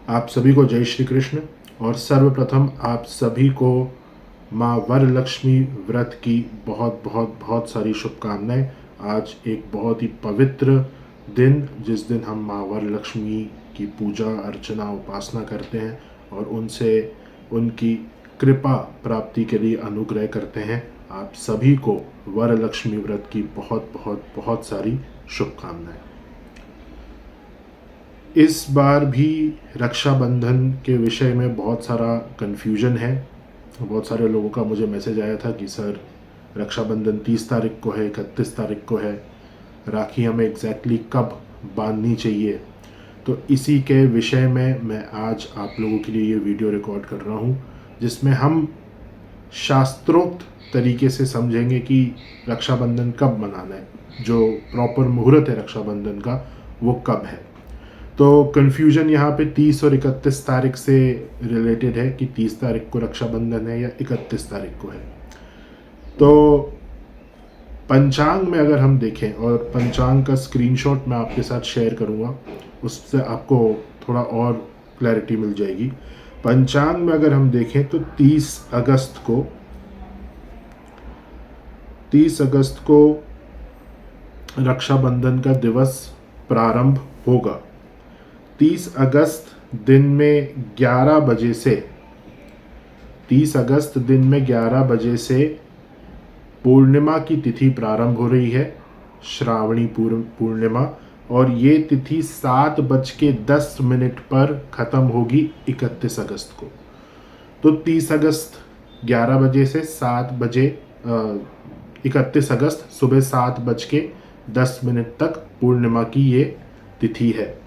आप सभी को जय श्री कृष्ण। और सर्वप्रथम आप सभी को माँ वरलक्ष्मी व्रत की बहुत बहुत बहुत सारी शुभकामनाएं। आज एक बहुत ही पवित्र दिन, जिस दिन हम माँ वरलक्ष्मी की पूजा अर्चना उपासना करते हैं और उनसे उनकी कृपा प्राप्ति के लिए अनुग्रह करते हैं। आप सभी को वरलक्ष्मी व्रत की बहुत बहुत बहुत सारी शुभकामनाएं। इस बार भी रक्षाबंधन के विषय में बहुत सारा कन्फ्यूजन है। बहुत सारे लोगों का मुझे मैसेज आया था कि सर रक्षाबंधन 30 तारीख को है, 31 तारीख को है, राखी हमें एग्जैक्टली कब बांधनी चाहिए। तो इसी के विषय में मैं आज आप लोगों के लिए ये वीडियो रिकॉर्ड कर रहा हूँ, जिसमें हम शास्त्रोक्त तरीके से समझेंगे कि रक्षाबंधन कब मनाना है, जो प्रॉपर मुहूर्त है रक्षाबंधन का वो कब है। तो कन्फ्यूजन यहाँ पे 30 और 31 तारीख से रिलेटेड है कि 30 तारीख को रक्षाबंधन है या 31 तारीख को है। तो पंचांग में अगर हम देखें, और पंचांग का स्क्रीनशॉट मैं आपके साथ शेयर करूँगा, उससे आपको थोड़ा और क्लैरिटी मिल जाएगी। पंचांग में अगर हम देखें तो 30 अगस्त को रक्षाबंधन का दिवस प्रारंभ होगा। 30 अगस्त दिन में 11 बजे से 30 अगस्त दिन में 11 बजे से पूर्णिमा की तिथि प्रारंभ हो रही है, श्रावणी पूर्णिमा, और ये तिथि 7:10 पर ख़त्म होगी 31 अगस्त को। तो 30 अगस्त 11 बजे से 7 बजे 31 अगस्त सुबह 7:10 तक पूर्णिमा की ये तिथि है।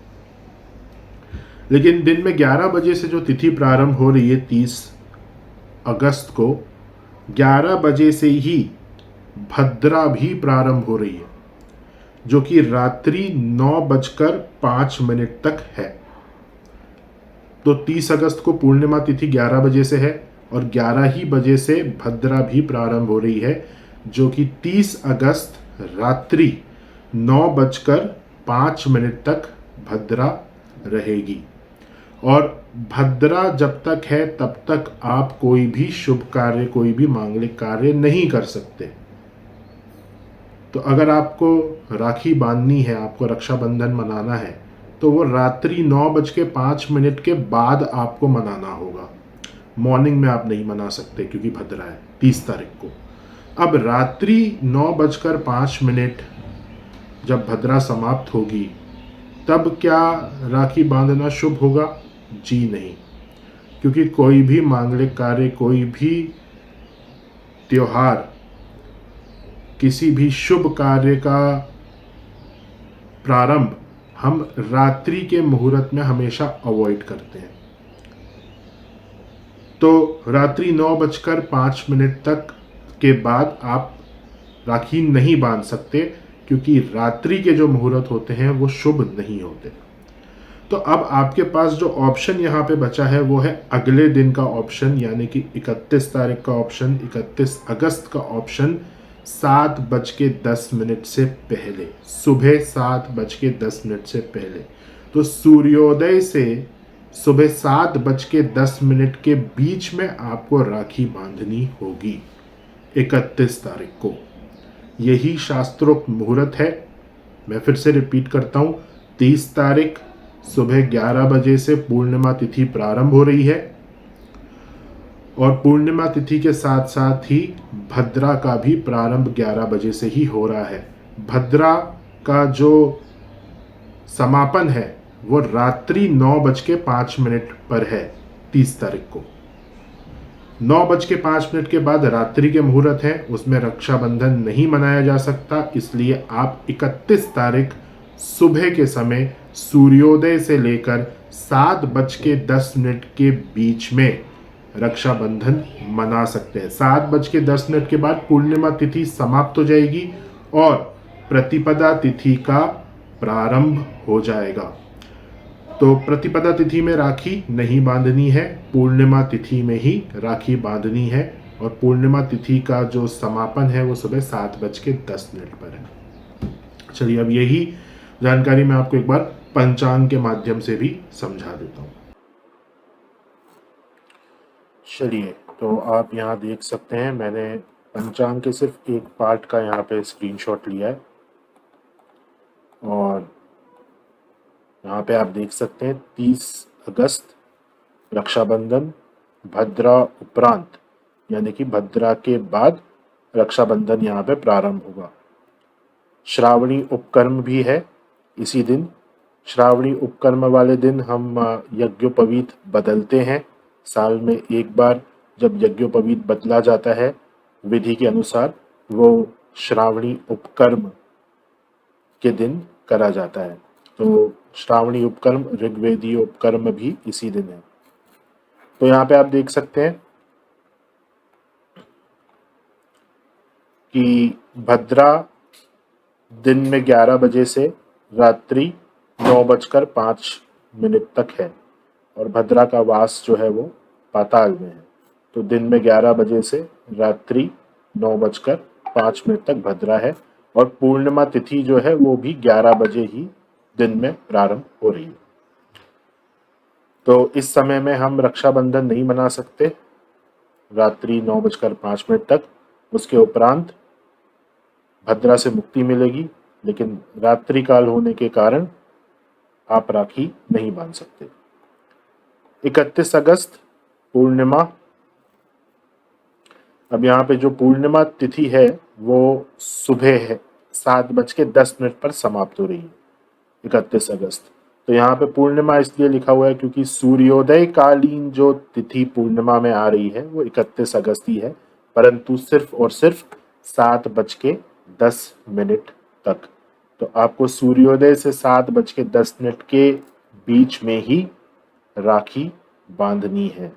लेकिन दिन में 11 बजे से जो तिथि प्रारंभ हो रही है 30 अगस्त को, 11 बजे से ही भद्रा भी प्रारंभ हो रही है, जो कि रात्रि 9:05 तक है। तो 30 अगस्त को पूर्णिमा तिथि 11 बजे से है और 11 ही बजे से भद्रा भी प्रारंभ हो रही है, जो कि 30 अगस्त रात्रि 9:05 तक भद्रा रहेगी। और भद्रा जब तक है तब तक आप कोई भी शुभ कार्य, कोई भी मांगलिक कार्य नहीं कर सकते। तो अगर आपको राखी बांधनी है, आपको रक्षाबंधन मनाना है, तो वो रात्रि 9:05 के बाद आपको मनाना होगा। मॉर्निंग में आप नहीं मना सकते क्योंकि भद्रा है 30 तारीख को। अब रात्रि 9:05 जब भद्रा समाप्त होगी, तब क्या राखी बांधना शुभ होगा? जी नहीं, क्योंकि कोई भी मांगलिक कार्य, कोई भी त्योहार, किसी भी शुभ कार्य का प्रारंभ हम रात्रि के मुहूर्त में हमेशा अवॉइड करते हैं। तो रात्रि 9:05 तक के बाद आप राखी नहीं बांध सकते, क्योंकि रात्रि के जो मुहूर्त होते हैं वो शुभ नहीं होते। तो अब आपके पास जो ऑप्शन यहाँ पे बचा है वो है अगले दिन का ऑप्शन, यानी कि 31 तारीख का ऑप्शन, 31 अगस्त का ऑप्शन 7:10 से पहले, सुबह 7:10 से पहले। तो सूर्योदय से सुबह 7:10 के बीच में आपको राखी बांधनी होगी 31 तारीख को। यही शास्त्रोक्त मुहूर्त है। मैं फिर से रिपीट करता हूँ, 30 तारीख सुबह 11 बजे से पूर्णिमा तिथि प्रारंभ हो रही है, और पूर्णिमा तिथि के साथ साथ ही भद्रा का भी प्रारंभ 11 बजे से ही हो रहा है। भद्रा का जो समापन है वो रात्रि 9:05 पर है 30 तारीख को। 9:05 के बाद रात्रि के मुहूर्त है, उसमें रक्षाबंधन नहीं मनाया जा सकता। इसलिए आप 31 तारीख सुबह के समय सूर्योदय से लेकर 7:10 के बीच में रक्षाबंधन मना सकते हैं। 7:10 के बाद पूर्णिमा तिथि समाप्त हो जाएगी और प्रतिपदा तिथि का प्रारंभ हो जाएगा। तो प्रतिपदा तिथि में राखी नहीं बांधनी है, पूर्णिमा तिथि में ही राखी बांधनी है, और पूर्णिमा तिथि का जो समापन है वो सुबह 7:10 पर है। चलिए, अब यही जानकारी मैं आपको एक बार पंचांग के माध्यम से भी समझा देता हूँ। चलिए, तो आप यहाँ देख सकते हैं मैंने पंचांग के सिर्फ एक पार्ट का यहाँ पे स्क्रीनशॉट लिया है और यहाँ पे आप देख सकते हैं 30 अगस्त रक्षाबंधन, भद्रा उपरांत यानी कि भद्रा के बाद रक्षाबंधन यहाँ पे प्रारंभ होगा। श्रावणी उपकर्म भी है इसी दिन। श्रावणी उपकर्म वाले दिन हम यज्ञोपवीत बदलते हैं। साल में एक बार जब यज्ञोपवीत बदला जाता है विधि के अनुसार, वो श्रावणी उपकर्म के दिन करा जाता है। तो श्रावणी उपकर्म, ऋग्वेदीय उपकर्म भी इसी दिन है। तो यहाँ पे आप देख सकते हैं कि भद्रा दिन में 11 बजे से रात्रि 9:05 तक है और भद्रा का वास जो है वो पाताल में है। तो दिन में 11 बजे से रात्रि 9:05 तक भद्रा है और पूर्णिमा तिथि जो है वो भी 11 बजे ही दिन में प्रारंभ हो रही है। तो इस समय में हम रक्षाबंधन नहीं मना सकते रात्रि 9:05 तक। उसके उपरांत भद्रा से मुक्ति मिलेगी, लेकिन रात्रि काल होने के कारण आप राखी नहीं बांध सकते। 31 अगस्त पूर्णिमा। अब यहाँ पे जो पूर्णिमा तिथि है वो सुबह है 7:10 पर समाप्त हो रही है 31 अगस्त। तो यहाँ पे पूर्णिमा इसलिए लिखा हुआ है क्योंकि सूर्योदय कालीन जो तिथि पूर्णिमा में आ रही है वो 31 अगस्त ही है, परंतु सिर्फ और सिर्फ 7:10 तक। तो आपको सूर्योदय से 7:10 के बीच में ही राखी बांधनी है।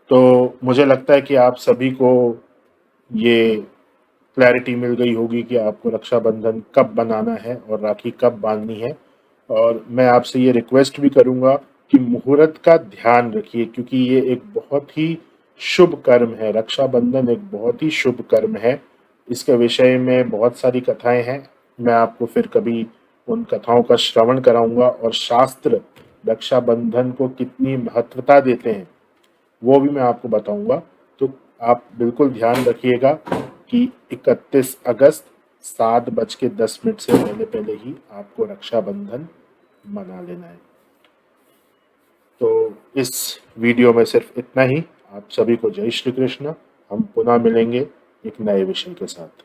तो मुझे लगता है कि आप सभी को ये क्लैरिटी मिल गई होगी कि आपको रक्षाबंधन कब बनाना है और राखी कब बांधनी है। और मैं आपसे ये रिक्वेस्ट भी करूँगा कि मुहूर्त का ध्यान रखिए, क्योंकि ये एक बहुत ही शुभ कर्म है। रक्षाबंधन एक बहुत ही शुभ कर्म है। इसके विषय में बहुत सारी कथाएं हैं, मैं आपको फिर कभी उन कथाओं का श्रवण कराऊंगा और शास्त्र रक्षाबंधन को कितनी महत्वता देते हैं वो भी मैं आपको बताऊंगा। तो आप बिल्कुल ध्यान रखिएगा कि 31 अगस्त 7:10 से पहले पहले ही आपको रक्षाबंधन मना लेना है। तो इस वीडियो में सिर्फ इतना ही। आप सभी को जय श्री कृष्ण। हम पुनः मिलेंगे एक नए विषय के साथ।